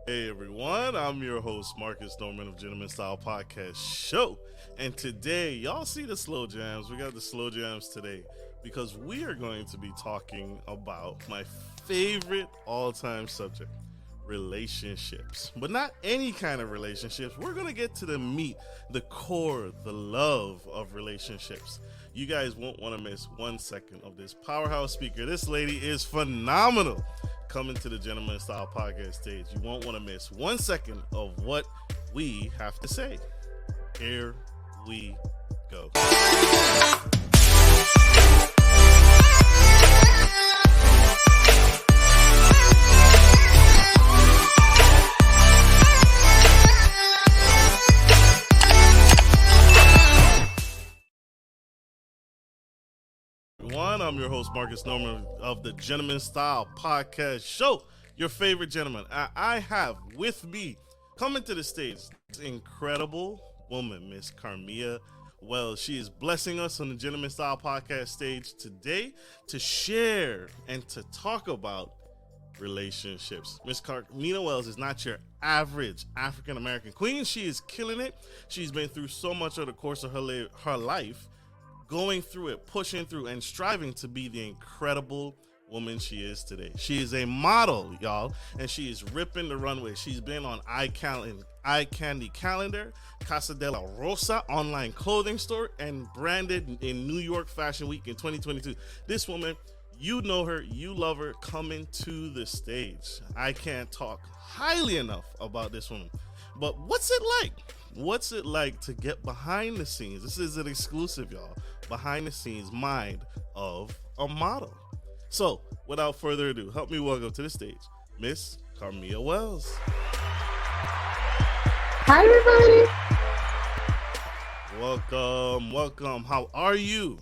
Hey everyone, I'm your host Marcus Norman of Gentleman Style Podcast Show. And today, y'all see the slow jams. We got the slow jams today because we are going to be talking about my favorite all-time subject, relationships. But not any kind of relationships. We're going to get to the meat, the core, the love of relationships. You guys won't want to miss 1 second of this powerhouse speaker. This lady is phenomenal. Coming to the Gentleman Style Podcast stage. You won't want to miss 1 second of what we have to say. Here we go. I'm your host Marcus Norman of the Gentleman Style Podcast Show. Your favorite gentleman. I have with me coming to the stage this incredible woman, Miss Karmea Wells. She is blessing us on the Gentleman Style Podcast stage today to share and to talk about relationships. Miss Karmea Wells is not your average African American queen. She is killing it. She's been through so much over the course of her life, going through it, pushing through, and striving to be the incredible woman she is today. She is a model, y'all, and she is ripping the runway. She's been on Eye Candy Calendar, Casa de la Rosa online clothing store, and branded in New York Fashion Week in 2022. This woman, you know her, you love her, coming to the stage. I can't talk highly enough about this woman. But what's it like? What's it like to get behind the scenes? This is an exclusive, y'all. Behind the scenes mind of a model. So, without further ado, help me welcome to the stage, Miss Karmea Wells. Hi, everybody. Welcome. How are you?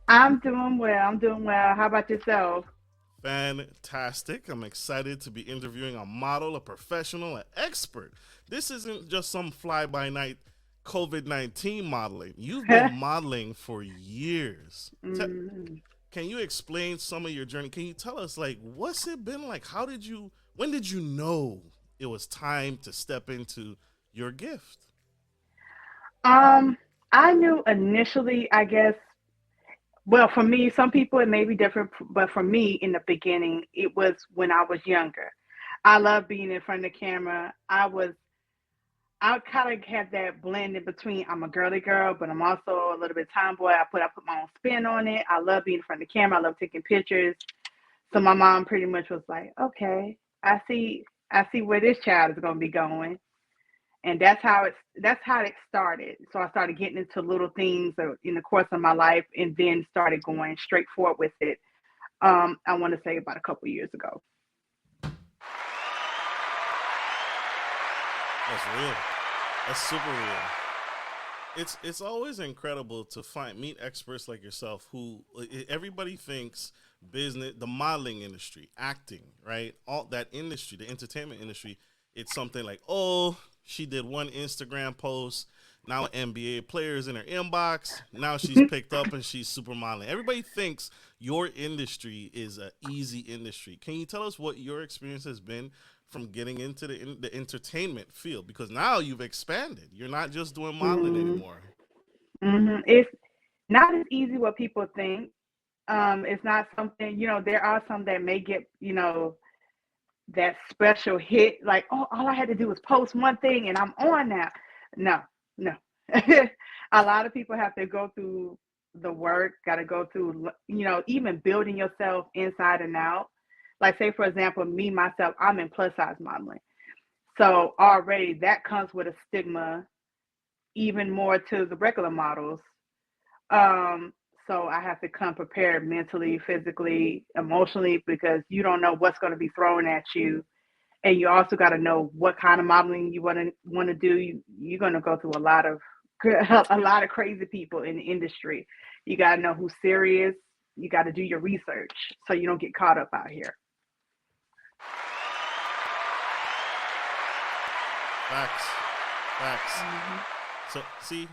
I'm doing well. How about yourself? Fantastic. I'm excited to be interviewing a model, a professional, an expert. This isn't just some fly-by-night COVID-19 modeling. You've been modeling for years. Can you explain some of your journey? Can you tell us, like, what's it been like? When did you know it was time to step into your gift? I knew initially, I guess, well, for me, some people it may be different, but for me, in the beginning, it was when I was younger. I love being in front of the camera. I kind of have that blend in between. I'm a girly girl, but I'm also a little bit tomboy. I put my own spin on it. I love being in front of the camera. I love taking pictures. So my mom pretty much was like, "Okay, I see where this child is going to be going," and that's how it started. So I started getting into little things in the course of my life, and then started going straight forward with it. I want to say about a couple years ago. That's real. That's super real. It's always incredible to meet experts like yourself who everybody thinks business, the modeling industry, acting, right? All that industry, the entertainment industry, it's something like, oh, she did one Instagram post, now NBA players in her inbox, now she's picked up and she's super modeling. Everybody thinks your industry is an easy industry. Can you tell us what your experience has been from getting into the entertainment field? Because now you've expanded. You're not just doing modeling anymore. It's not as easy what people think. It's not something, there are some that may get, that special hit, like, oh, all I had to do was post one thing and I'm on now. No. A lot of people have to go through the work, got to go through, even building yourself inside and out. Like, say, for example, me, myself, I'm in plus size modeling. So already that comes with a stigma, even more to the regular models. So I have to come prepared mentally, physically, emotionally, because you don't know what's going to be thrown at you. And you also got to know what kind of modeling you want to do. You're going to go through a lot of crazy people in the industry. You got to know who's serious. You got to do your research so you don't get caught up out here. Facts. So, see,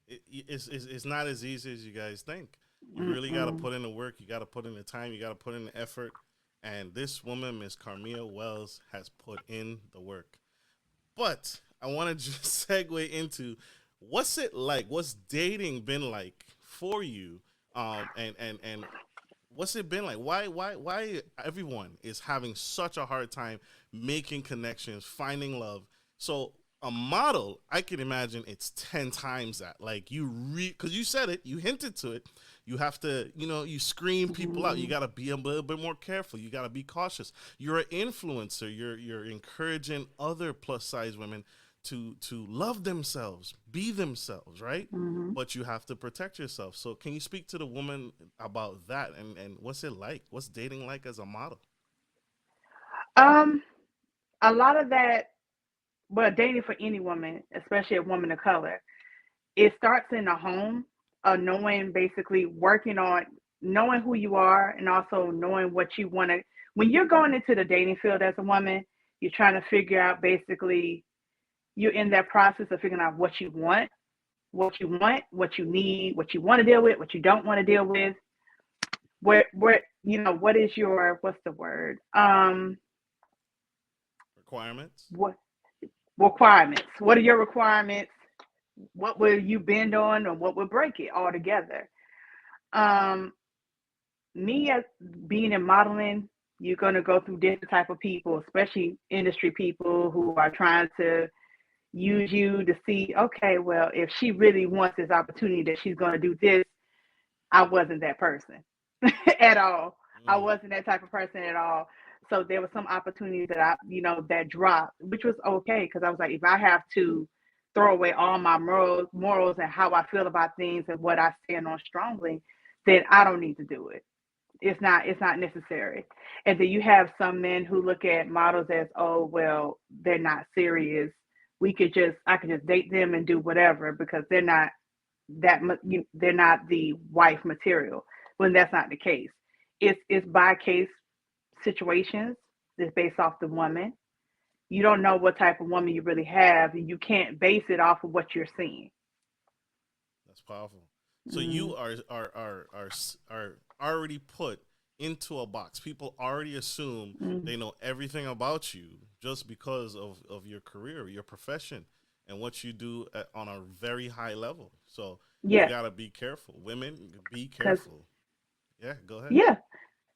it's not as easy as you guys think. You really got to put in the work. You got to put in the time. You got to put in the effort. And this woman, Miss Karmea Wells, has put in the work. But I want to just segue into what's it like? What's dating been like for you? And what's it been like? Why everyone is having such a hard time making connections, finding love? So a model, I can imagine it's 10 times that. Like because you said it, you hinted to it. You have to, you screen people out. You Mm-hmm. got to be a little bit more careful. You got to be cautious. You're an influencer. You're encouraging other plus size women to love themselves, be themselves, right? Mm-hmm. But you have to protect yourself. So can you speak to the woman about that and what's it like? What's dating like as a model? Um, a lot of that, well, dating for any woman, especially a woman of color, it starts in the home, knowing, basically working on knowing who you are and also knowing what you want to. When you're going into the dating field as a woman, you're trying to figure out, basically, you're in that process of figuring out what you need, what you want to deal with, what you don't want to deal with. What is your, what's the word? Requirements? What requirements? What are your requirements? What will you bend on, or what will break it altogether? Um, Me, as being in modeling, you're going to go through different type of people, especially industry people who are trying to use you to see, okay, well, if she really wants this opportunity, that she's going to do this. I wasn't that person at all. I Mm, wasn't that type of person at all. So there were some opportunities that that dropped, which was okay, because I was like, if I have to throw away all my morals and how I feel about things and what I stand on strongly, then I don't need to do it. It's not necessary. And then you have some men who look at models as, oh well, they're not serious. I could just date them and do whatever because they're not they're not the wife material. When that's not the case. It's by case situations. It's based off the woman. You don't know what type of woman you really have, and you can't base it off of what you're seeing. that's powerful. So Mm-hmm. you are already put into a box. People already assume Mm-hmm. they know everything about you just because of your career, your profession, and what you do on a very high level. So you Yes, got to be careful. Women, be because careful. Yeah, go ahead. yeah,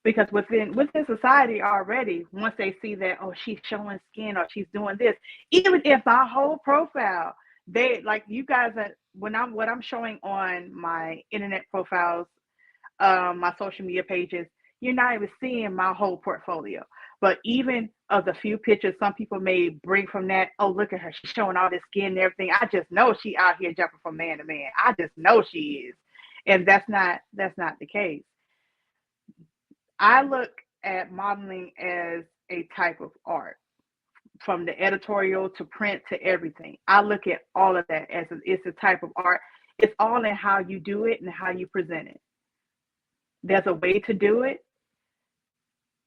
because within society already, once they see that, oh, she's showing skin or she's doing this, even if my whole profile, they like, you guys are, when I'm what I'm showing on my internet profiles, my social media pages, you're not even seeing my whole portfolio. But even of the few pictures some people may bring from that, oh, look at her, she's showing all this skin and everything. I just know she out here jumping from man to man. I just know she is. And that's not the case. I look at modeling as a type of art, from the editorial to print to everything. I look at all of that as it's a type of art. It's all in how you do it and how you present it. There's a way to do it.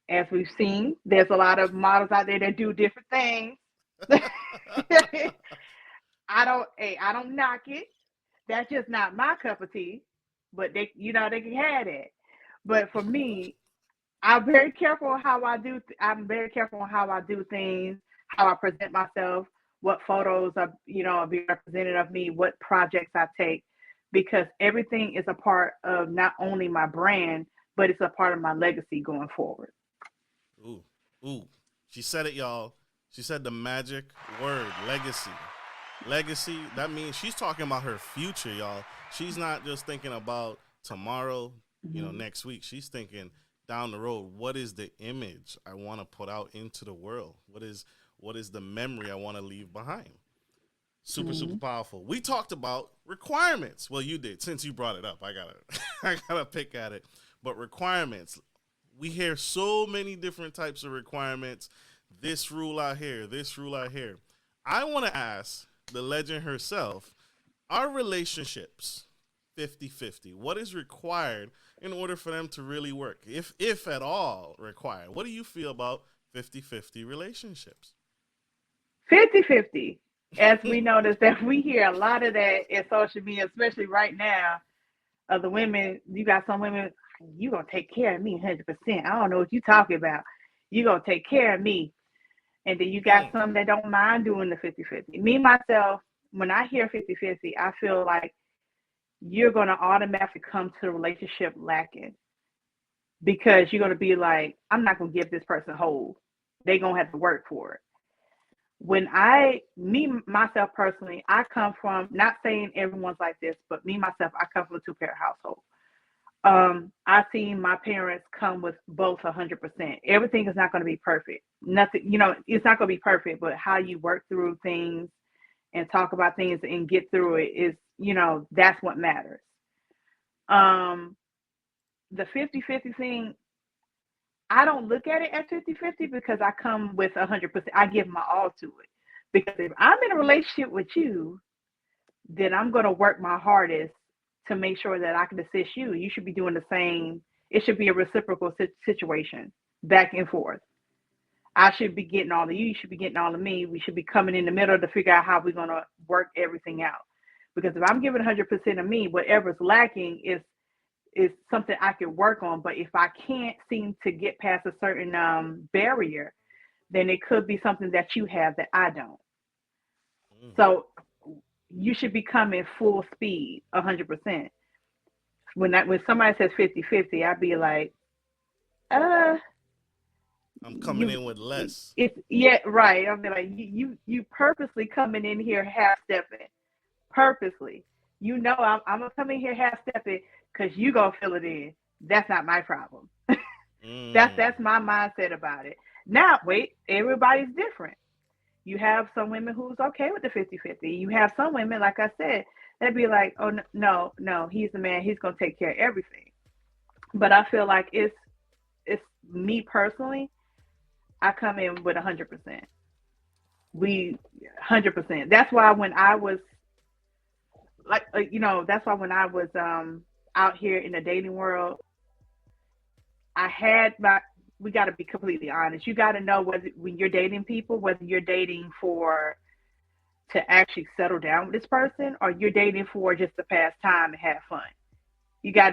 As we've seen, there's a lot of models out there that do different things. I don't knock it. That's just not my cup of tea. But they can have that. But for me, I'm very careful on how I do things, how I present myself, what photos are be represented of me, what projects I take, because everything is a part of not only my brand, but it's a part of my legacy going forward. Ooh, ooh. She said it, y'all. She said the magic word, legacy. Legacy, that means she's talking about her future, y'all. She's not just thinking about tomorrow, Hmm. next week. She's thinking down the road, what is the image I want to put out into the world? What is the memory I want to leave behind? Super, super Hmm. powerful. We talked about requirements. Well, you did. Since you brought it up, I gotta I gotta pick at it. But requirements. We hear so many different types of requirements. This rule out here, this rule out here. I want to ask the legend herself, are relationships 50-50? What is required in order for them to really work? If at all required. What do you feel about 50-50 relationships? 50-50. As we notice that we hear a lot of that in social media, especially right now, of the women. You got some women. You gonna take care of me 100%. I don't know what you talking about. You gonna take care of me. And then you got Mm. some that don't mind doing the 50-50. Me, myself, when I hear 50-50, I feel like you're going to automatically come to the relationship lacking because you're going to be like, I'm not going to give this person whole. They're going to have to work for it. When myself personally, I come from, not saying everyone's like this, but me, myself, I come from a two-parent household. I've seen my parents come with both 100%. Everything is not going to be perfect. Nothing, it's not going to be perfect, but how you work through things and talk about things and get through it is, that's what matters. Um, the 50-50 thing, I don't look at it as 50-50 because I come with 100%. I give my all to it. Because if I'm in a relationship with you, then I'm going to work my hardest to make sure that I can assist you. You should be doing the same. It should be a reciprocal situation, back and forth. I should be getting all of you. You should be getting all of me. We should be coming in the middle to figure out how we're going to work everything out. Because if I'm giving 100% of me, whatever's lacking is something I could work on. But if I can't seem to get past a certain barrier, then it could be something that you have that I don't. Mm. So you should be coming full speed, 100%. When somebody says 50-50, I'd be like, uh, I'm coming you, in with less. it's, yeah, right. I'll be like, you purposely coming in here half stepping, purposely. I'm gonna come in here half stepping because you gonna fill it in. That's not my problem. Mm. That's my mindset about it. Now, wait, everybody's different. You have some women who's okay with the 50-50. You have some women, like I said, they'd be like, oh, no, no, he's the man. He's going to take care of everything. But I feel like it's me personally, I come in with 100%. We 100%. That's why when I was that's why when I was out here in the dating world, I had my we got to be completely honest. You got to know whether when you're dating people, whether you're dating for to actually settle down with this person or you're dating for just to pass time and have fun. You have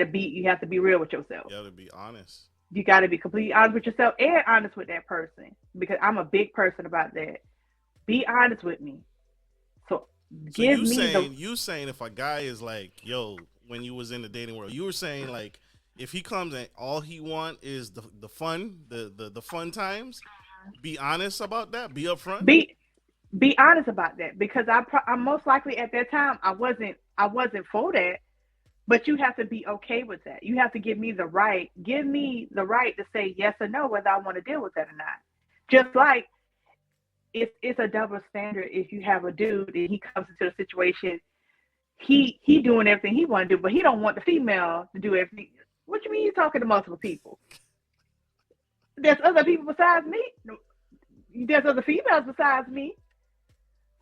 to be real with yourself. You got to be honest. You got to be completely honest with yourself and honest with that person because I'm a big person about that. Be honest with me. So So give me the you saying if a guy is like, yo, when you was in the dating world, you were saying like if he comes and all he want is the fun, the fun times, be honest about that, be upfront. be be honest about that because I'm most likely at that time I wasn't for that. But you have to be okay with that. You have to give me the right to say yes or no whether I want to deal with that or not. Just like it's a double standard if you have a dude and he comes into a situation, he doing everything he want to do, but he don't want the female to do everything. What you mean you talking to multiple people? There's other people besides me. There's other females besides me.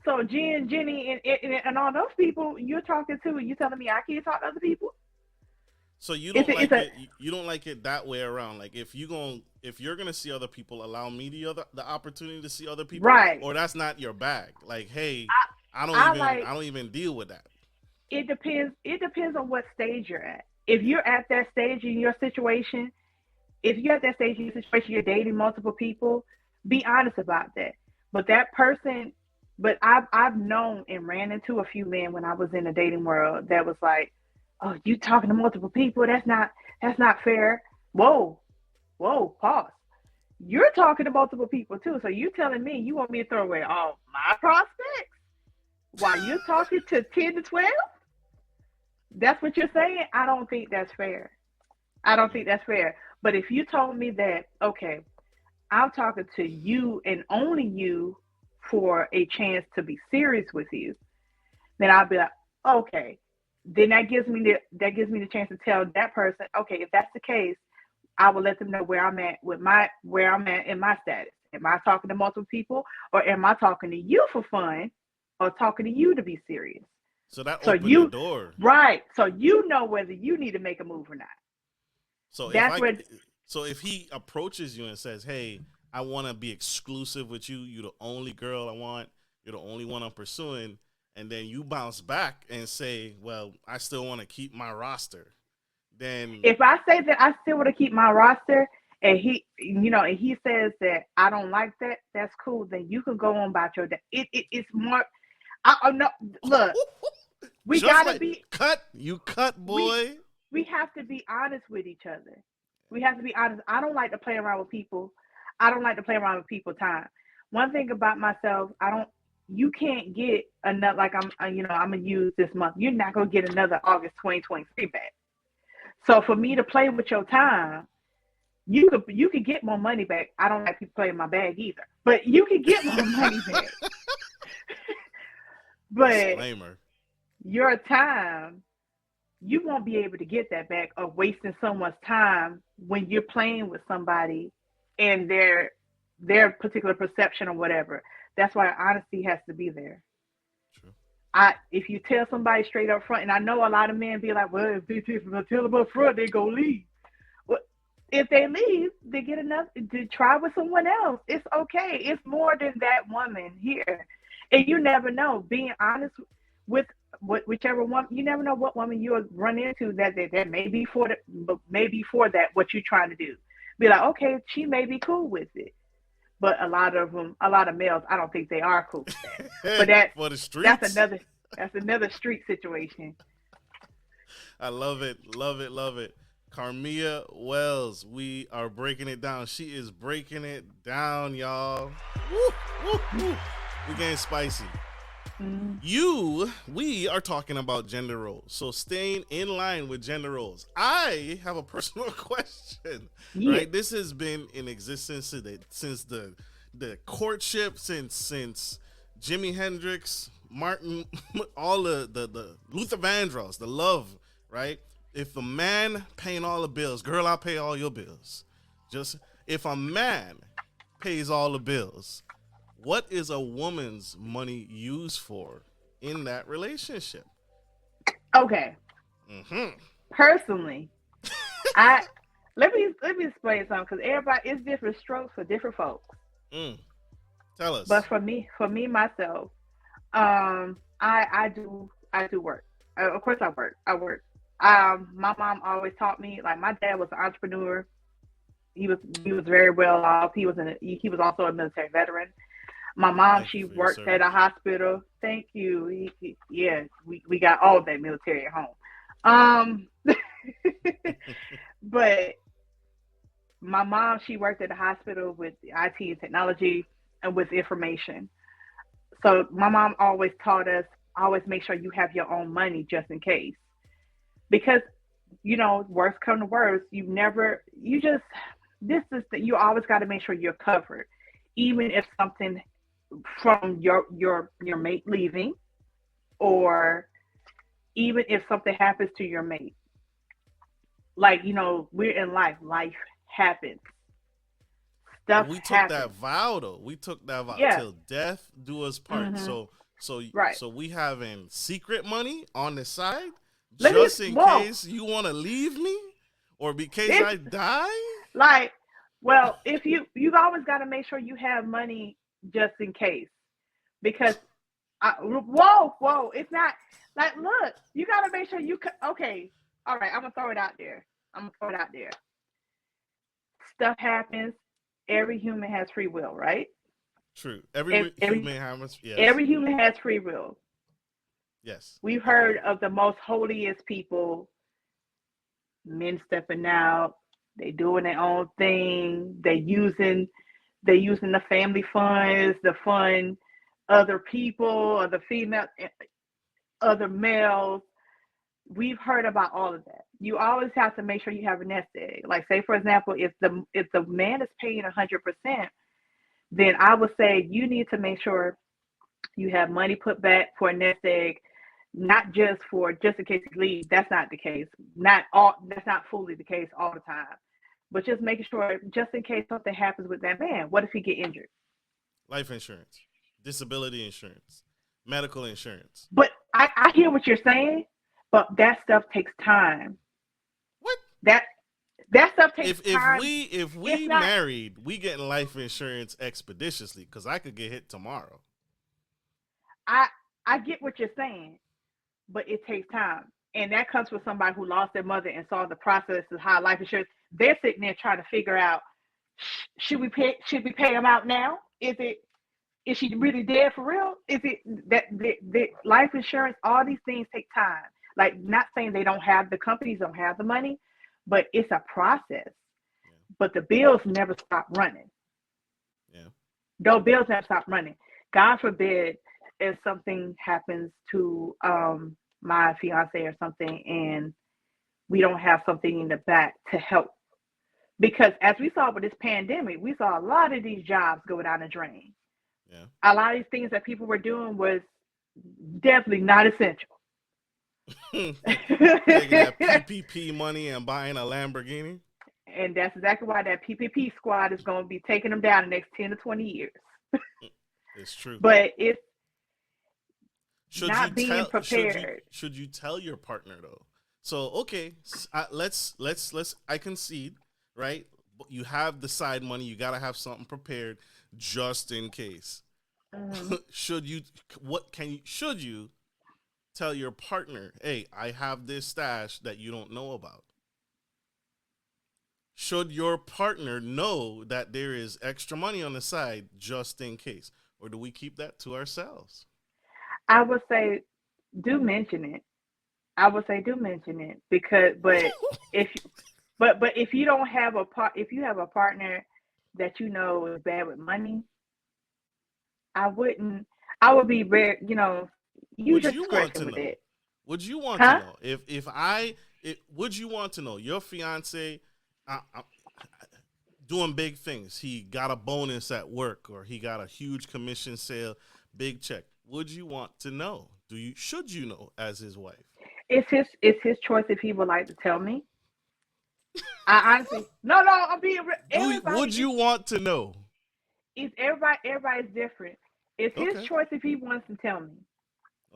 So Jen, Jenny, and all those people you're talking to, you telling me I can't talk to other people? So you It's don't a, it's like a it. You don't like it that way around. Like if you're gonna see other people, allow me the opportunity to see other people, right. or that's not your bag. Like, hey, I like I don't even deal with that. it depends. It depends on what stage you're at. If you're at that stage in your situation, if you're at that stage in your situation, you're dating multiple people, be honest about that. But that person, but I've known and ran into a few men when I was in the dating world that was like, oh, you talking to multiple people? That's not fair. Whoa, whoa, pause. You're talking to multiple people too. So you telling me you want me to throw away all my prospects while you're talking to 10 to 12? That's what you're saying? I don't think that's fair. I don't think that's fair. But if you told me that, okay, I'm talking to you and only you for a chance to be serious with you, then I'll be like, okay. Then that gives me the chance to tell that person, okay, if that's the case, I will let them know where I'm at in my status. Am I talking to multiple people or am I talking to you for fun or talking to you to be serious? So that So opened the you door. right. So you know whether you need to make a move or not. So That's what if he approaches you and says, "Hey, I want to be exclusive with you. You're the only girl I want. You're the only one I'm pursuing," and then you bounce back and say, "Well, I still want to keep my roster." then If I say that I still want to keep my roster, and and he says that I don't like that, that's cool. Then you can go on about your day. It's more. I no look. We just gotta like be. you cut, We boy. we have to be honest with each other. We have to be honest. I don't like to play around with people. I don't like to play around with people's time. One thing about myself, I don't. You can't get another like I'm gonna use this month. You're not gonna get another August 2023 back. So for me to play with your time, you could get more money back. I don't like people playing my bag either, but you could get more money back. But Disclaimer. your time, you won't be able to get that back of wasting someone's time when you're playing with somebody and their particular perception or whatever. That's why honesty has to be there. True. If you tell somebody straight up front, and I know a lot of men be like, well, if they tell them up front, they go leave. Well, if they leave, they get enough to try with someone else. It's okay. It's more than that woman here, and you never know. Being honest with whichever one, you never know what woman you'll run into that may be for that what you're trying to do. Be like, okay, she may be cool with it. But a lot of males, I don't think they are cool with that. But For the streets. that's another street situation. I love it, love it, love it. Karmea Wells, we are breaking it down. She is breaking it down, y'all. Woo, woo, woo. We getting spicy. We are talking about gender roles. So staying in line with gender roles. I have a personal question. Yeah. Right? This has been in existence since the courtship, since Jimi Hendrix, Martin, all the Luther Vandross, the love, right? If a man paying all the bills, girl, I'll pay all your bills. Just if a man pays all the bills, what is a woman's money used for in that relationship? Okay. Personally, let me explain something because everybody it's different strokes for different folks. Tell us. But for me myself, I do work. Of course, I work. My mom always taught me. Like my dad was an entrepreneur. He was very well off. He was also a military veteran. My mom, she worked at a hospital. Thank you. We got all that military at home. But my mom, she worked at a hospital with IT and technology and with information. So my mom always taught us, always make sure you have your own money just in case. Because, worst come to worst, you always got to make sure you're covered. Even if something from your mate leaving, or even if something happens to your mate. Like, we're in life happens. Stuff we took happens. that vow though. We took that vow till death do us part. Right. So we having secret money on the side Case you want to leave me or because I die. Like, well, if you've always got to make sure you have money just in case, because whoa, it's not like, look, you got to make sure okay, all right, I'm gonna throw it out there. Stuff happens. Every human has free will, right? True. Every human has, yes. Every human has free will. Yes. We've heard of the most holiest people, men stepping out, they doing their own thing, they using the family funds, the fund other people or the female, other males. We've heard about all of that. You always have to make sure you have a nest egg. Like, say for example, if the man is paying 100%, then I would say you need to make sure you have money put back for a nest egg, not just in case he leaves. That's not the case. That's not fully the case all the time. But just making sure, just in case something happens with that man, what if he get injured? Life insurance, disability insurance, medical insurance. But I hear what you're saying, but that stuff takes time. What? That stuff takes time. If we married, we getting life insurance expeditiously because I could get hit tomorrow. I get what you're saying, but it takes time. And that comes from somebody who lost their mother and saw the process of how life insurance. They're sitting there trying to figure out, should we pay them out now? Is she really dead for real? Is it that the life insurance? All these things take time. Like, not saying they don't have, the companies don't have the money, but it's a process. Yeah. But the bills never stop running. Yeah. Those bills never stop running. God forbid if something happens to my fiance or something, and we don't have something in the back to help. Because as we saw with this pandemic, we saw a lot of these jobs go down the drain. Yeah. A lot of these things that people were doing was definitely not essential. Taking that PPP money and buying a Lamborghini. And that's exactly why that PPP squad is going to be taking them down the next 10 to 20 years. It's true. But it's Should not you being tell? prepared. Should you tell your partner though? So okay, let's. I concede, right? You have the side money. You gotta have something prepared just in case. Should you? What can you? Should you tell your partner? Hey, I have this stash that you don't know about. Should your partner know that there is extra money on the side just in case, or do we keep that to ourselves? I would say do mention it. I would say do mention it because, if but if you don't have if you have a partner that you know is bad with money, I wouldn't. I would be very, use Would your you want discretion to with know? it. Would you want to Huh? know would you want to know your fiance doing big things? He got a bonus at work, or he got a huge commission sale, big check. Would you want to know? Should you know as his wife? It's his choice if he would like to tell me. I honestly, no, I'm being everybody Would you want to know? is everybody's different. It's his Okay. choice if he wants to tell me,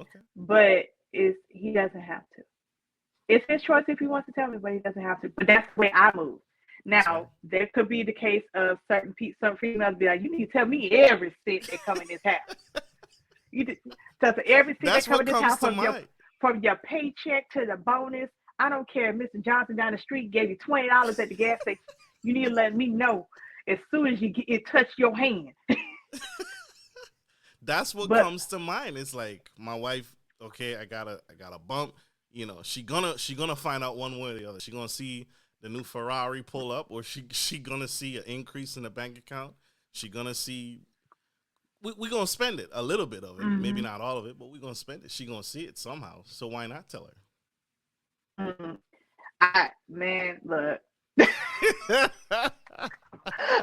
Okay. but he doesn't have to. It's his choice if he wants to tell me, but he doesn't have to. But that's the way I move. That's right. Now, there could be the case of some females be like, you need to tell me every cent that come in this house. So for every cent that That's come in what this comes house, to mind. from your paycheck to the bonus, I don't care if Mr. Johnson down the street gave you $20 at the gas station. You need to let me know as soon as it touched your hand. That's what But comes to mind. It's like my wife. Okay, I got a bump. She gonna find out one way or the other. She gonna see the new Ferrari pull up, or she gonna see an increase in the bank account. She gonna see. We gonna spend it, a little bit of it, maybe not all of it, but we gonna spend it. She gonna see it somehow. So why not tell look,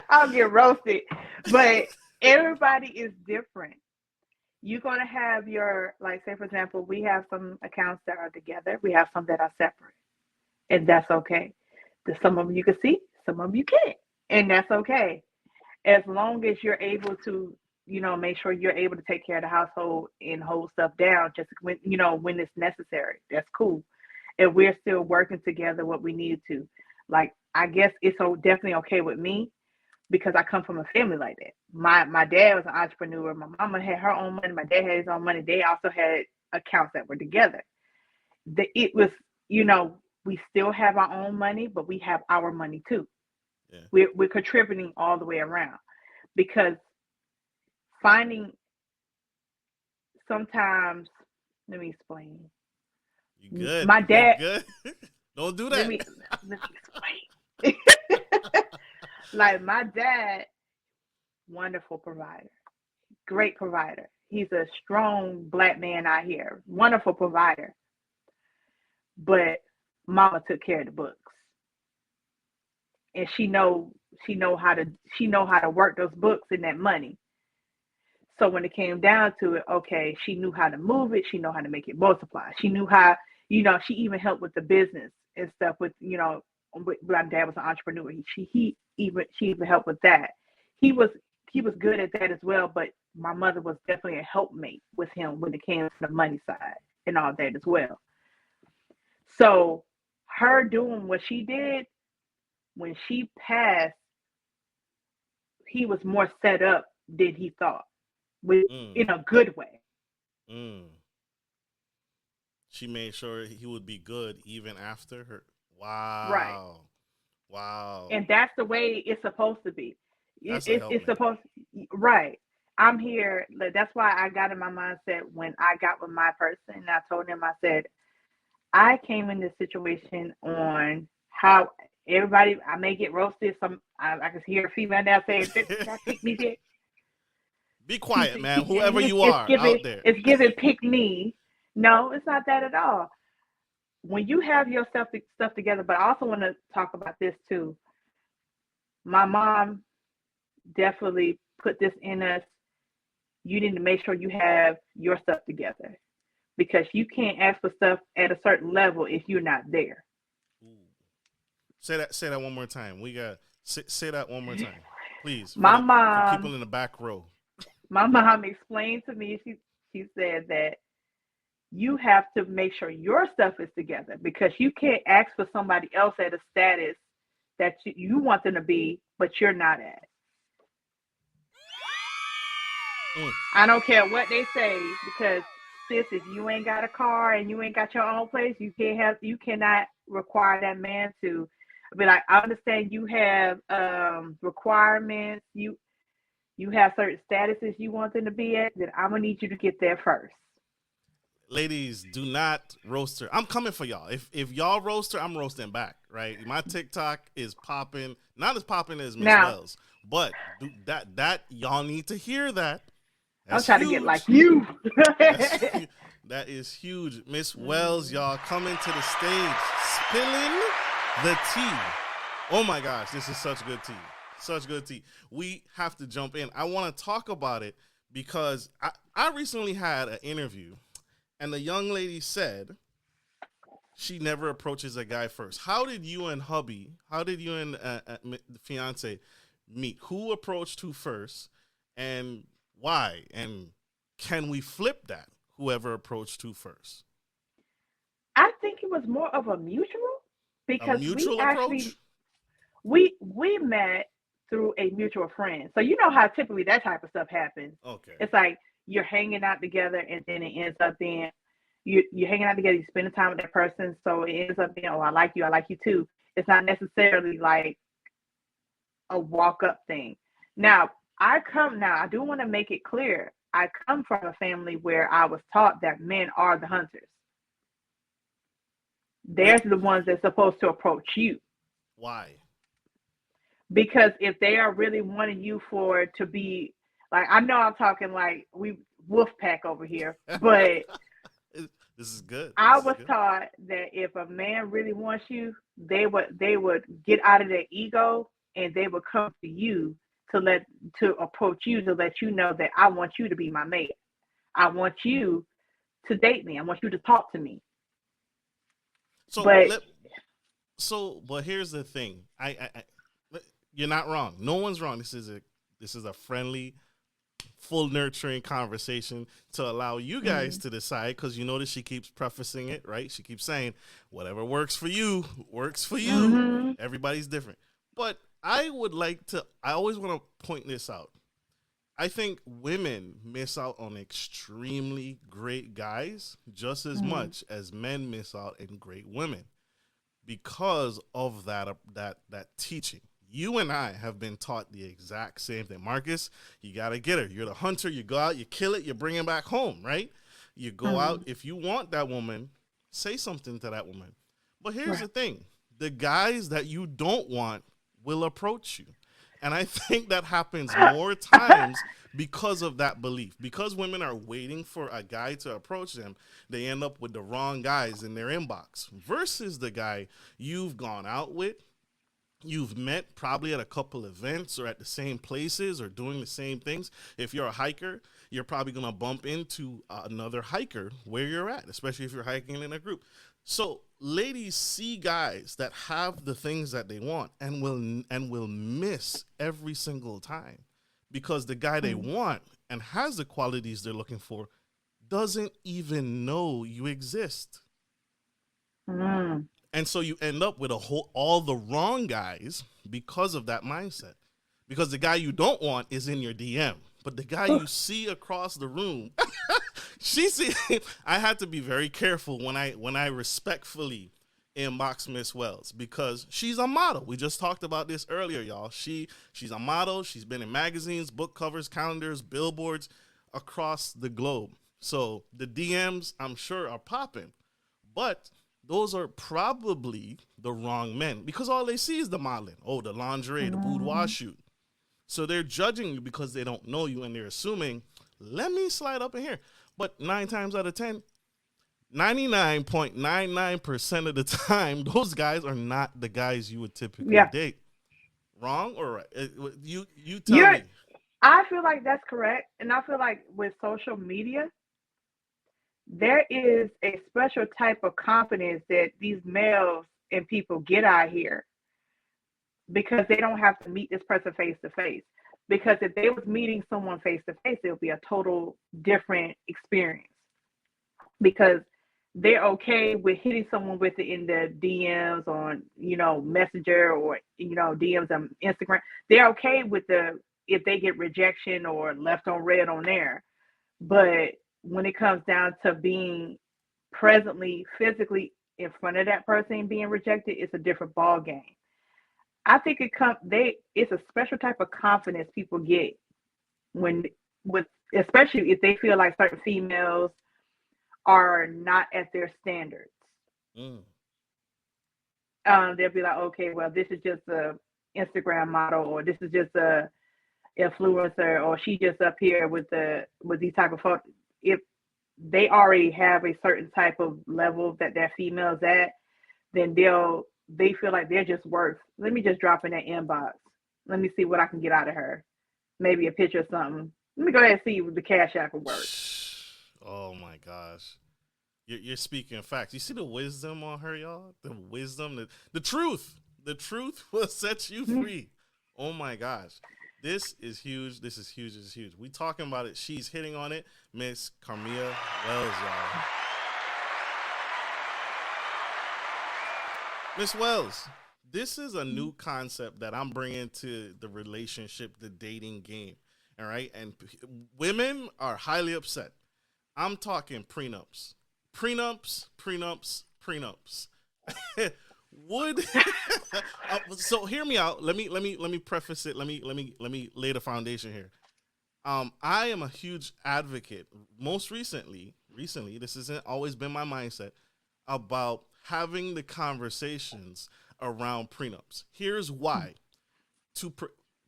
I'll get roasted. But everybody is different. You're going to have like, say, for example, we have some accounts that are together. We have some that are separate. And that's okay. Some of them you can see, some of them you can't. And that's okay. As long as you're able to, make sure you're able to take care of the household and hold stuff down just when it's necessary. That's cool. And we're still working together what we need to. Like, I guess it's definitely okay with me because I come from a family like that. My dad was an entrepreneur. My mama had her own money. My dad had his own money. They also had accounts that were together. It was, we still have our own money, but we have our money too. Yeah. We're contributing all the way around because finding sometimes, let me explain. You good? My dad. You good? Don't do that. Let me explain. Like, my dad, wonderful provider, great provider. He's a strong Black man out here, wonderful provider. But mama took care of the books, and she know how to work those books and that money. So when it came down to it, okay, she knew how to move it. She knew how to make it multiply. She knew how, she even helped with the business and stuff with, my dad was an entrepreneur. She even helped with that. He was good at that as well, but my mother was definitely a helpmate with him when it came to the money side and all that as well. So her doing what she did, when she passed, he was more set up than he thought, in a good way. She made sure he would be good even after her. Right. Wow. Wow. And that's the way it's supposed to be. That's a It's helpmate. supposed right. I'm here. That's why I got in my mindset when I got with my person. And I told him, I said, I came in this situation on how everybody. I may get roasted. I can hear a female now saying, "That pick me, bitch." Be quiet, man. Whoever It's, you it's are giving out there. it's giving pick me. No, it's not that at all. When you have your stuff together, but I also want to talk about this too. My mom definitely put this in us. You need to make sure you have your stuff together because you can't ask for stuff at a certain level if you're not there. Ooh. Say that one more time. We got say that one more time, please, for My the people mom, in the back row. my mom explained to me. She said that you have to make sure your stuff is together because you can't ask for somebody else at a status that you want them to be, but you're not at. Mm. I don't care what they say because sis, if you ain't got a car and you ain't got your own place, you cannot require that man to be like, I understand you have requirements, you have certain statuses you want them to be at, then I'm gonna need you to get there first. Ladies, do not roast her. I'm coming for y'all. If y'all roast her, I'm roasting back. Right? My TikTok is popping, not as popping as Miss Now, Wells, but that y'all need to hear that. I'm That's trying to get like huge. you. That's that is huge. Miss Wells, y'all coming to the stage, spilling the tea. Oh my gosh, this is such good tea. Such good tea. We have to jump in. I want to talk about it because I recently had an interview and the young lady said she never approaches a guy first. How did you and the fiance meet? Who approached who first and why? And can we flip that? Whoever approached who first? I think it was more of a mutual A because we mutual actually approach? we met through a mutual friend. So you know how typically that type of stuff happens. Okay. It's like you're hanging out together and then it ends up being you're hanging out together, you spend time with that person, so it ends up being, oh, I like you too. It's not necessarily like a walk up thing. Now, I do want to make it clear. I come from a family where I was taught that men are the hunters. They're Wait, the ones that's supposed to approach you. why? Because if they are really wanting you for to be like, I know I'm talking like we wolf pack over here, but This is good. I This is was good. taught that if a man really wants you, they would get out of their ego and they would come to you to let to approach you to let you know that I want you to be my mate. I want you to date me. I want you to talk to me. So But let but here's the thing. You're not wrong. No one's wrong. This is a friendly, full nurturing conversation to allow you guys mm, to decide because you notice she keeps prefacing it, right? She keeps saying, whatever works for you, works for you. mm-hmm, Everybody's different. But I always want to point this out. I think women miss out on extremely great guys just as mm, much as men miss out in great women because of that teaching. You and I have been taught the exact same thing. Marcus, you gotta get her. You're the hunter. You go out, you kill it, you bring it back home, right? You go out. mm, If you want that woman, say something to that woman. But here's right. the thing: the guys that you don't want will approach you, and I think that happens more times because of that belief. Because women are waiting for a guy to approach them, they end up with the wrong guys in their inbox versus the guy you've gone out with, you've met probably at a couple events or at the same places or doing the same things. If you're a hiker, you're probably going to bump into another hiker where you're at, especially if you're hiking in a group. So ladies see guys that have the things that they want and will miss every single time because the guy they Mm, want and has the qualities they're looking for doesn't even know you exist. mm. And so you end up with all the wrong guys because of that mindset. Because the guy you don't want is in your DM, but the guy you see across the room, She see, I had to be very careful when I respectfully inbox Miss Wells because she's a model. We just talked about this earlier, y'all. She's a model. She's been in magazines, book covers, calendars, billboards across the globe. So the DMs, I'm sure, are popping, but those are probably the wrong men because all they see is the modeling. Oh, the lingerie, the boudoir shoot. So they're judging you because they don't know you and they're assuming, let me slide up in here. But 9 times out of 10, 99.99% of the time, those guys are not the guys you would typically Yeah. date. Wrong or right? You tell You're me. I feel like that's correct. And I feel like with social media, there is a special type of confidence that these males and people get out here because they don't have to meet this person face to face. Because if they was meeting someone face to face, it would be a total different experience. Because they're okay with hitting someone with it in the DMs on, Messenger or DMs on Instagram. They're okay with the if they get rejection or left on red on there. But when it comes down to being presently physically in front of that person being rejected, it's a different ball game. I think it's a special type of confidence people get when with especially if they feel like certain females are not at their standards. Mm. They'll be like, okay, well, this is just a Instagram model, or this is just a influencer, or she just up here with these type of photos. If they already have a certain type of level that female's at, then they feel like they're just worth. Let me just drop in that inbox. Let me see what I can get out of her. Maybe a picture or something. Let me go ahead and see what the Cash App will work. Oh my gosh. You're speaking facts. You see the wisdom on her, y'all? The wisdom, the truth. The truth will set you free. Oh my gosh. This is huge. This is huge. This is huge. We talking about it. She's hitting on it. Miss Karmea Wells, y'all. Miss Wells, this is a new concept that I'm bringing to the relationship, the dating game. All right. And women are highly upset. I'm talking prenups. Prenups. Would so hear me out. Let me preface it. Let me lay the foundation here. I am a huge advocate. Most recently, this hasn't always been my mindset about having the conversations around prenups. Here's why.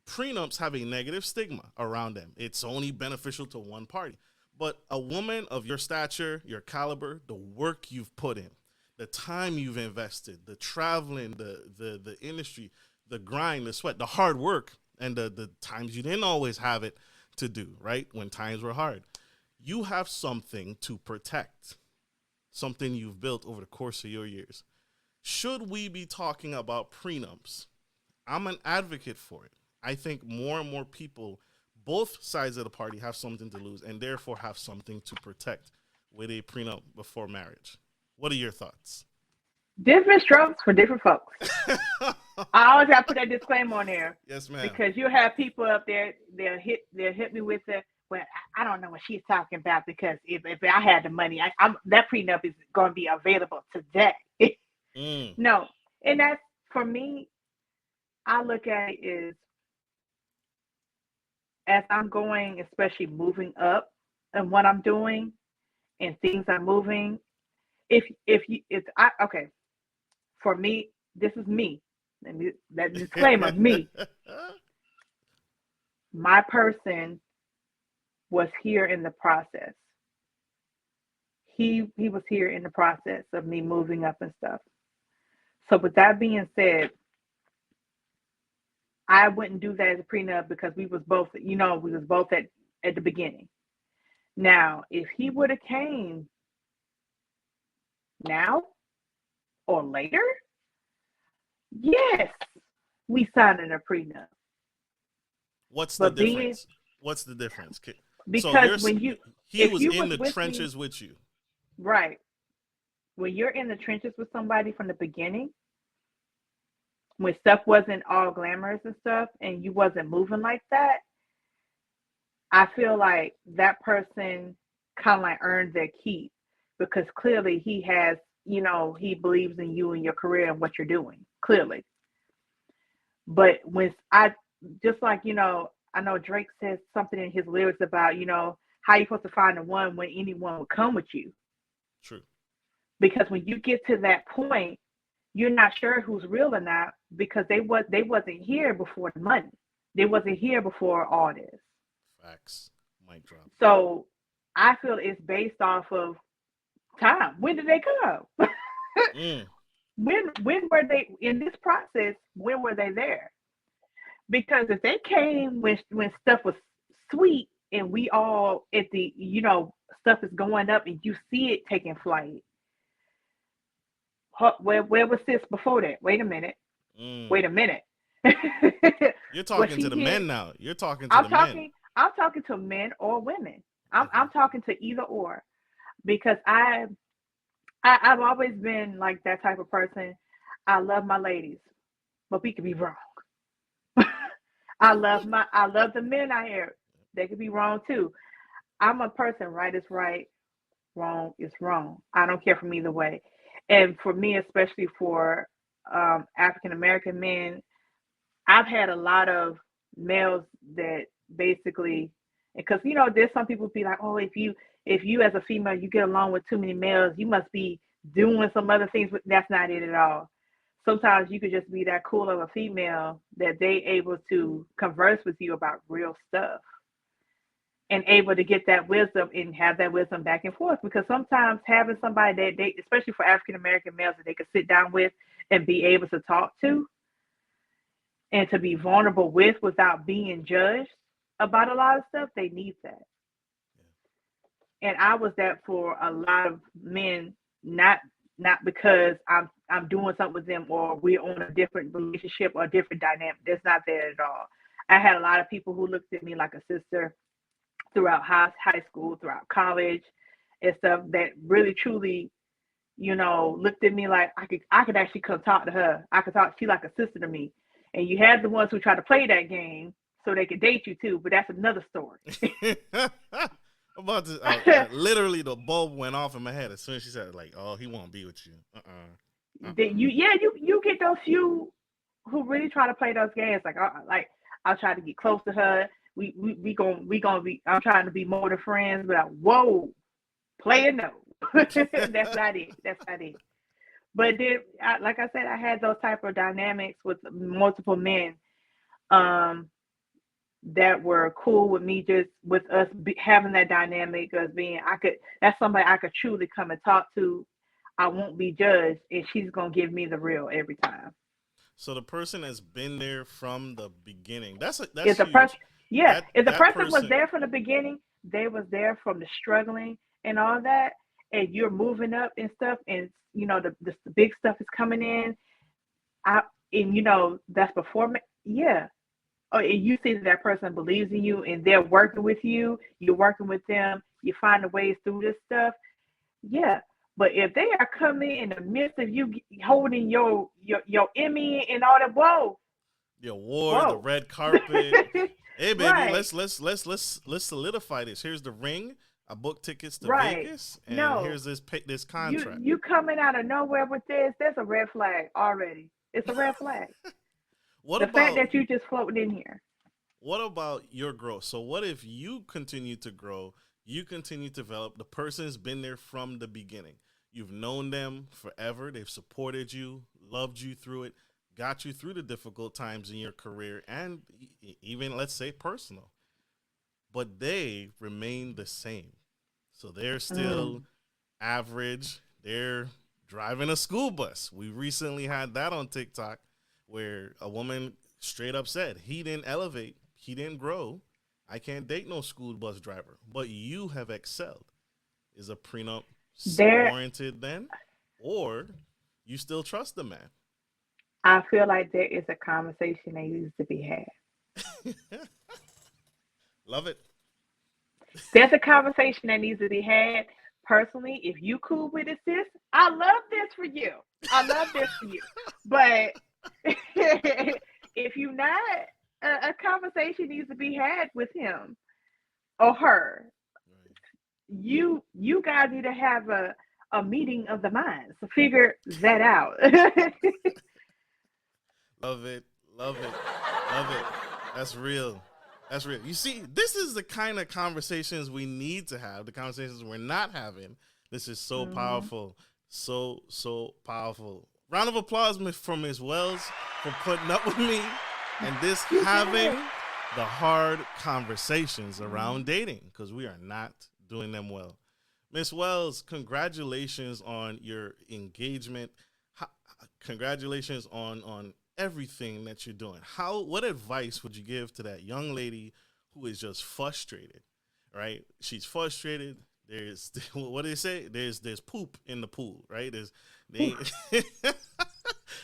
Prenups have a negative stigma around them. It's only beneficial to one party. But a woman of your stature, your caliber, the work you've put in, the time you've invested, the traveling, the industry, the grind, the sweat, the hard work, and the times you didn't always have it to do, right? When times were hard. You have something to protect, something you've built over the course of your years. Should we be talking about prenups? I'm an advocate for it. I think more and more people, both sides of the party, have something to lose and therefore have something to protect with a prenup before marriage. What are your thoughts? Different strokes for different folks. I always have to put that disclaimer on there. Yes, ma'am. Because you have people up there, they'll hit me with the, well, I don't know what she's talking about because if I had the money, that prenup is going to be available today. No. And that's, for me, I look at it as I'm going, especially moving up and what I'm doing and things are moving. Okay, for me, this is me. That disclaimer, me. My person was here in the process. He was here in the process of me moving up and stuff. So with that being said, I wouldn't do that as a prenup because we was both at the beginning. Now, if he would have came now or later, yes, we signed a prenup. What's the difference? Because so he was in the trenches with you. Right. When you're in the trenches with somebody from the beginning, when stuff wasn't all glamorous and stuff and you wasn't moving like that, I feel like that person kind of like earned their keep because clearly he has, he believes in you and your career and what you're doing, clearly. But when just like, I know Drake says something in his lyrics about, how you supposed to find the one when anyone would come with you. True. Because when you get to that point, you're not sure who's real or not because they wasn't here before the money. They wasn't here before all this. Facts. Mic drop. So I feel it's based off of time. When did they come? When were they in this process? When were they there? Because if they came when stuff was sweet and we all at the stuff is going up and you see it taking flight. Where was this before that? Wait a minute. Wait a minute. You're talking to the men now. You're talking to men. I'm talking to men or women. I'm talking to either or, because I've always been like that type of person. I love my ladies, but we could be wrong. I love the men out here. They could be wrong too. I'm a person. Right is right, wrong is wrong. I don't care from either way. And for me, especially for African American men, I've had a lot of males that basically, because there's some people be like, oh, if you as a female you get along with too many males, you must be doing some other things. But that's not it at all. Sometimes you could just be that cool of a female that they able to converse with you about real stuff and able to get that wisdom and have that wisdom back and forth. Because sometimes having somebody that they, especially for African American males, that they could sit down with and be able to talk to and to be vulnerable with without being judged about a lot of stuff, they need that. And I was that for a lot of men, not because I'm doing something with them or we're on a different relationship or a different dynamic. That's not there at all. I had a lot of people who looked at me like a sister throughout high school, throughout college and stuff, that really truly, looked at me like I could actually come talk to her. I could talk, she like a sister to me. And you had the ones who try to play that game so they could date you too, but that's another story. About to literally the bulb went off in my head as soon as she said, like, oh, he won't be with you. You get those few who really try to play those games. Like I'll try to get close to her. We gonna be. I'm trying to be more than friends, but whoa, player no. That's not it. That's not it. But then, like I said, I had those type of dynamics with multiple men. That were cool with me, just with us having that dynamic of being, that's somebody I could truly come and talk to. I won't be judged, and she's gonna give me the real every time. So the person has been there from the beginning. That's huge. If the person was there from the beginning, they was there from the struggling and all that, and you're moving up and stuff, and the big stuff is coming in. That's before me. Yeah. Oh, and you see that person believes in you and they're working with you, you're working with them, you find the ways through this stuff. Yeah. But if they are coming in the midst of you holding your Emmy and all that, whoa. The award, the red carpet. Hey baby, right. let's solidify this. Here's the ring. I booked tickets to Vegas, and here's this contract. You coming out of nowhere with this, there's a red flag already. It's a red flag. The fact that you just floating in here. What about your growth? So what if you continue to grow, you continue to develop, the person's been there from the beginning. You've known them forever. They've supported you, loved you through it, got you through the difficult times in your career and even, let's say, personal. But they remain the same. So they're still average. They're driving a school bus. We recently had that on TikTok, where a woman straight up said, he didn't elevate, he didn't grow, I can't date no school bus driver, but you have excelled. Is a prenup warranted then? Or you still trust the man? I feel like there is a conversation that needs to be had. Love it. There's a conversation that needs to be had. Personally, if you cool with it, sis, I love this for you. I love this for you. But if you're not, a conversation needs to be had with him or her. you guys need to have a meeting of the minds to figure that out. Love it. Love it. Love it. That's real. That's real. You see, this is the kind of conversations we need to have, the conversations we're not having. This is so powerful. So powerful. Round of applause for Ms. Wells for putting up with me and this having the hard conversations around dating, because we are not doing them well. Ms. Wells, congratulations on your engagement. Congratulations on everything that you're doing. What advice would you give to that young lady who is just frustrated, right? She's frustrated. There's, what do they say? There's poop in the pool, right?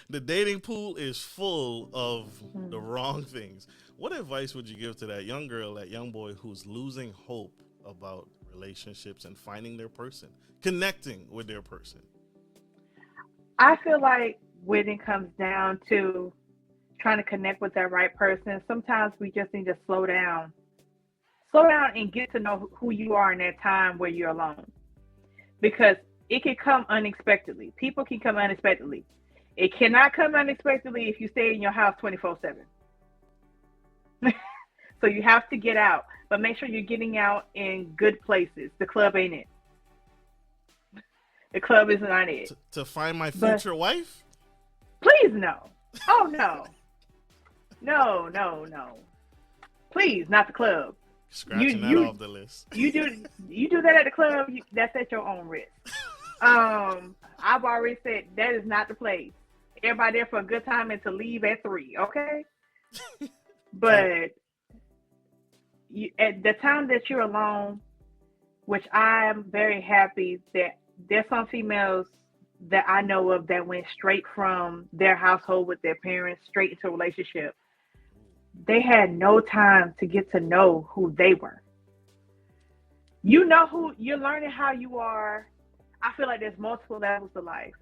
The dating pool is full of the wrong things. What advice would you give to that young girl, that young boy who's losing hope about relationships and finding their person, connecting with their person? I feel like when it comes down to trying to connect with that right person, sometimes we just need to slow down and get to know who you are in that time where you're alone, because it can come unexpectedly. People can come unexpectedly. It cannot come unexpectedly if you stay in your house 24/7. So you have to get out, but make sure you're getting out in good places. The club ain't it. The club is not it. To find my future wife? Please no. Oh no. No. Please, not the club. Scratching that off the list. You do that at the club, that's at your own risk. I've already said that is not the place. Everybody there for a good time and to leave at 3, okay? But at the time that you're alone, which I am very happy that there's some females that I know of that went straight from their household with their parents straight into a relationship. They had no time to get to know who they were. You know who you're learning, how you are. I feel like there's multiple levels to life.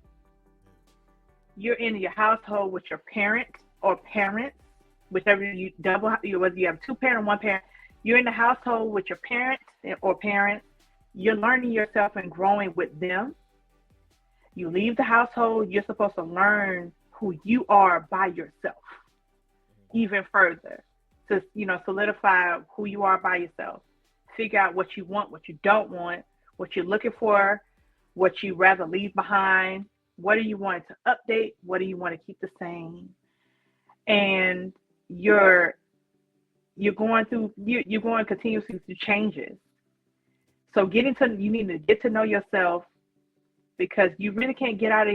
You're in your household with your parent or parents, whichever you whether you have 2 parents, 1 parent. You're in the household with your parents or parents. You're learning yourself and growing with them. You leave the household, you're supposed to learn who you are by yourself even further, to solidify who you are by yourself. Figure out what you want, what you don't want, what you're looking for, what you rather leave behind, what do you want to update, what do you want to keep the same. And you're going continuously through changes. So you need to get to know yourself, because you really can't get out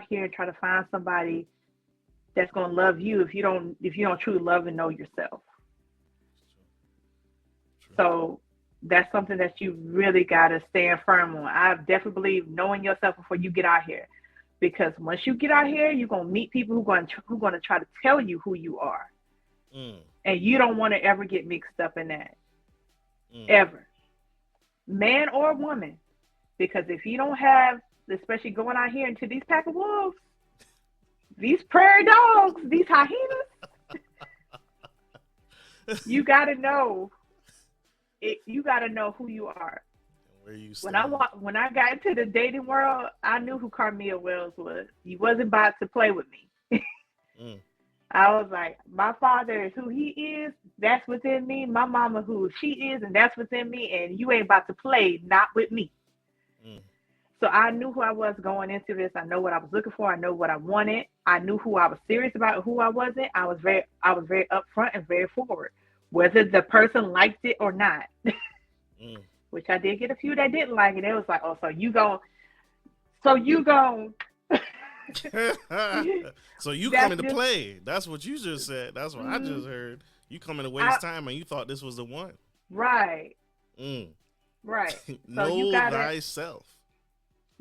here and try to find somebody that's going to love you if you don't truly love and know yourself. True. So that's something that you really got to stand firm on. I definitely believe knowing yourself before you get out here, because once you get out here, you're going to meet people who are going to try to tell you who you are. And you don't want to ever get mixed up in that. Ever. Man or woman. Because if you don't have, especially going out here into these pack of wolves, these prairie dogs, these hyenas, you got to know who you are. Where you stand. When I got into the dating world, I knew who Karmea Wells was. He wasn't about to play with me. I was like, my father is who he is, that's within me. My mama who she is, and that's within me. And you ain't about to play, not with me. So I knew who I was going into this. I know what I was looking for. I know what I wanted. I knew who I was serious about, who I wasn't. I was very upfront and very forward, whether the person liked it or not. Which I did get a few that didn't like it. It was like, oh, so you go. So you come into play. That's what you just said. That's what I just heard. You come in to waste time, and you thought this was the one. Right. Right. Know thyself.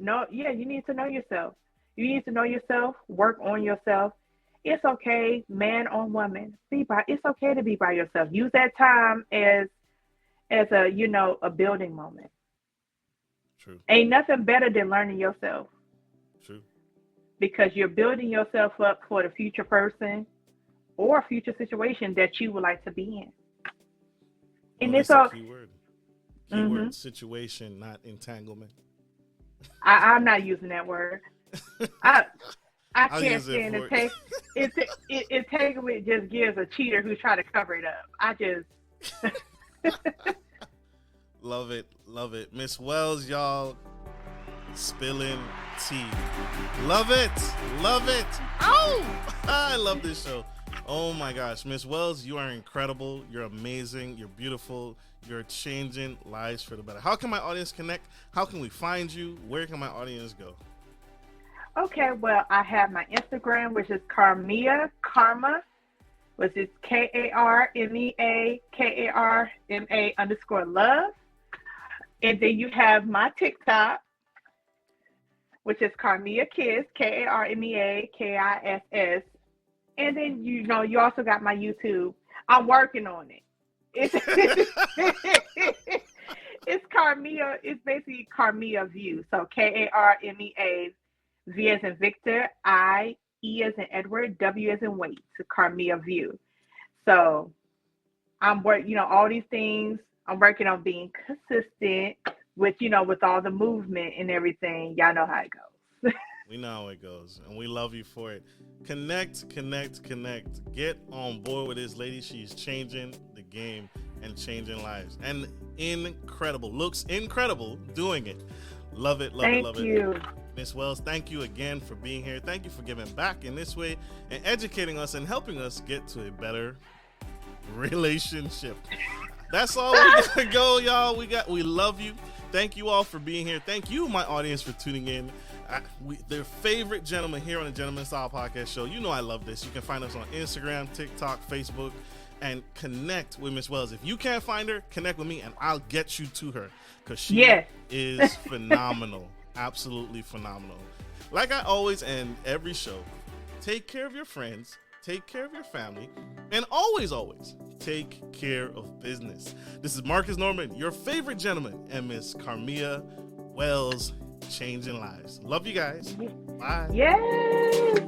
No, yeah, you need to know yourself. You need to know yourself, work on yourself. It's okay, man or woman. It's okay to be by yourself. Use that time as a building moment. True. Ain't nothing better than learning yourself. True. Because you're building yourself up for the future person or future situation that you would like to be in. And it's a key word. keyword situation, not entanglement. I'm not using that word. I I'll can't use it stand for it. Entanglement just gives a cheater who's trying to cover it up. I just Love it, love it. Miss Wells, y'all, spilling tea. Love it, love it. Oh, I love this show. Oh my gosh, Miss Wells, you are incredible. You're amazing. You're beautiful. You're changing lives for the better. How can my audience connect? How can we find you? Where can my audience go? okay. Well, I have my Instagram, which is Karmea which is KARMEA_love, and then you have my TikTok, which is Karmea Kiss, KARMEAKISS. And then, you also got my YouTube. I'm working on it. It's, it's Karmea. It's basically Karmea View. So KARMEA, V as in Victor, E as in Edward, W as in Wait. So Karmea View. So I'm working, all these things. I'm working on being consistent with, with all the movement and everything. Y'all know how it goes. We know how it goes, and we love you for it. Connect. Get on board with this lady. She's changing the game and changing lives. And incredible. Looks incredible doing it. Love it, love it, love it. Thank you. Miss Wells, thank you again for being here. Thank you for giving back in this way and educating us and helping us get to a better relationship. That's all we gotta go, y'all. We love you. Thank you all for being here. Thank you, my audience, for tuning in. Their favorite gentleman here on the Gentleman Style Podcast Show. You know I love this. You can find us on Instagram, TikTok, Facebook, and connect with Miss Wells. If you can't find her, connect with me, and I'll get you to her because she is phenomenal. Absolutely phenomenal. Like I always end every show, take care of your friends, take care of your family, and always take care of business. This is Marcus Norman, your favorite gentleman, and Miss Karmea Wells, changing lives. Love you guys. Bye. Yes.